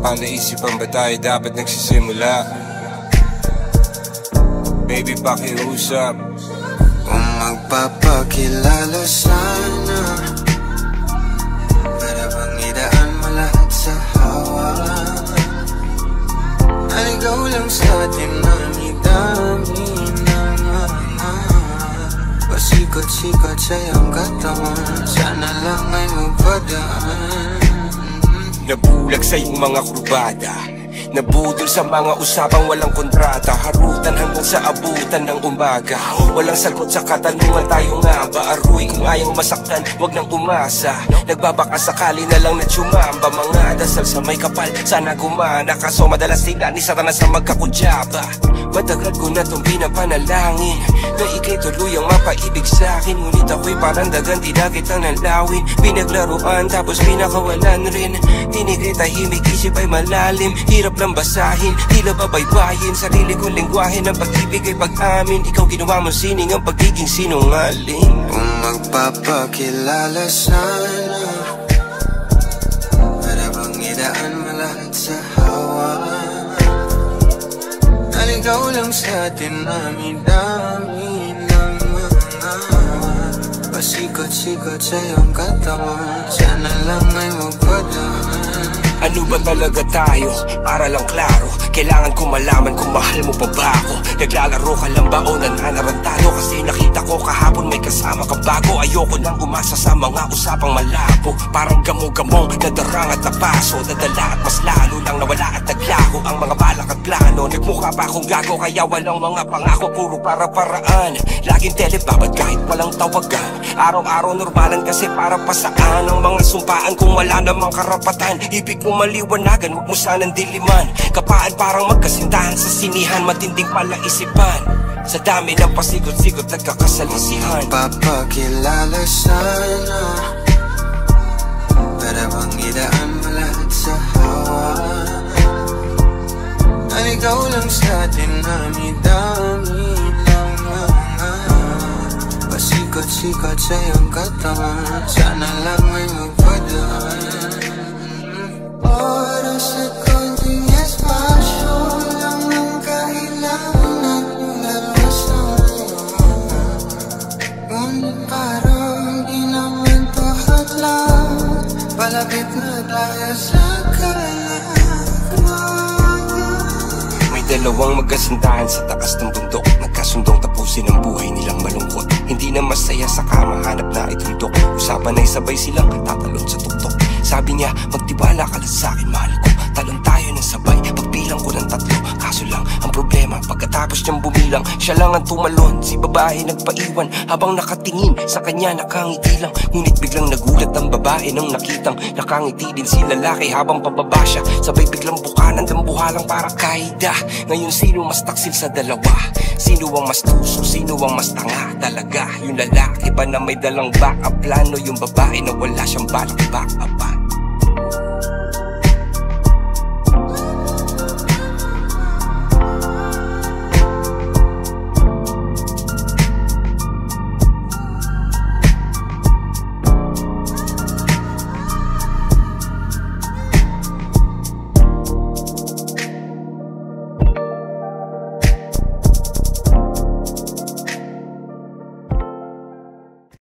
Palaisipan ba tayo dapat nagsisimula? Baby, pakiusap. Kung magpapakilala sana, para bang idaan mo lahat sa hawakan. Naligaw lang sa atin ang idami ng mga pasikot-sikot sa iyong katawan. Sana lang ay magpadaan. Nabulag sa iyong mga kurbada, nabudol sa mga usapang walang kontrata. Harutan hanggang sa abutan ng umaga. Walang sagot sa katanungan, tayo nga ba aruy? Kung ayaw masaktan, wag nang umasa. Nagbabaka sakali na lang na tsumamba. Mga dasal sa may kapal, sana gumana. Kaso madalas tila ni Satanas sa magkakudyaba. Matagal ko na itong pinapanalangin na ika'y tuluyang mapaibig sa'kin. Ngunit ako'y parang dagan, di na kitang nalawin. Pinaglaruan tapos pinakawalan rin. Tinigay tahimik, isip ay malalim. Hirap lang basahin, tila babaybayin. Sarili kong lingwahe ng pag-ibig ay pag-amin. Ikaw ginawa mo sining ang pagiging sinungaling. Kung magpapakilala sana, para bang idaan mo lahat sa hawakan. Naligaw lang sa atin dami ng mga pasikot-sikot sa iyong katawan. Sana lang ay magpadaan. Ano ba talaga tayo? Para lang klaro, kailangan ko malaman kung mahal mo pa ba ako. Naglalaro ka lang ba o nananarantado? Kasi nakita ko kahapon may kasama ka bago. Ayoko nang umasa sa mga usapang malabo. Parang gamo-gamong nadarang at napaso. Dadala at mas lalo lang nawala at naglaho ang mga balak at plano. Nagmukha pa akong gago kaya walang mga pangako. Puro para-paraan, laging telebabad kahit walang tawagan. Araw-araw normalan kasi para pa saan ang mga sumpaan kung wala namang karapatan. Ibig mo maliwanagan, huwag mo sanang diliman. Kapaan parang magkasintahan sa sinihan. Matinding palaisipan sa dami ng pasigot-sigot nagkakasalisihan. Papakilala sana, para bang idaan mo lahat sa hawakan. Naligaw lang sa atin dami ng mga pasikot-sikot sa iyong katawan. Sana lang ay magpadaan. Oras at konting espasyo lang ang kailangan natin dalawa sa ngayon. Ngunit parang di naman to hadlang, palapit na tayo sa May dalawang magkasintahan sa takas ng bundok. Nagkasundong tapusin ang buhay nilang malungkot. Hindi na masaya sa kama, hanap na ituldok. Usapan ay sabay silang tatalon sa tuktok. Sabi niya, magtiwala ka lang sa'kin, mahal ko. Talon tayo ng sabay, pagbilang ko ng 3. Kaso lang, ang problema, pagkatapos niyang bumilang, siya lang ang tumalon. Si babae nagpaiwan, habang nakatingin sa kanya nakangiti lang. Ngunit biglang nagulat ang babae nang nakitang nakangiti din si lalaki habang pababa siya. Sabay biglang bukanan ng buhalang para kaida. Ngayon sino mas taksil sa dalawa? Sino ang mas tuso? Sino ang mas tanga talaga? Yung lalaki ba na may dalang backup plano? Yung babae na wala siyang balak backupan?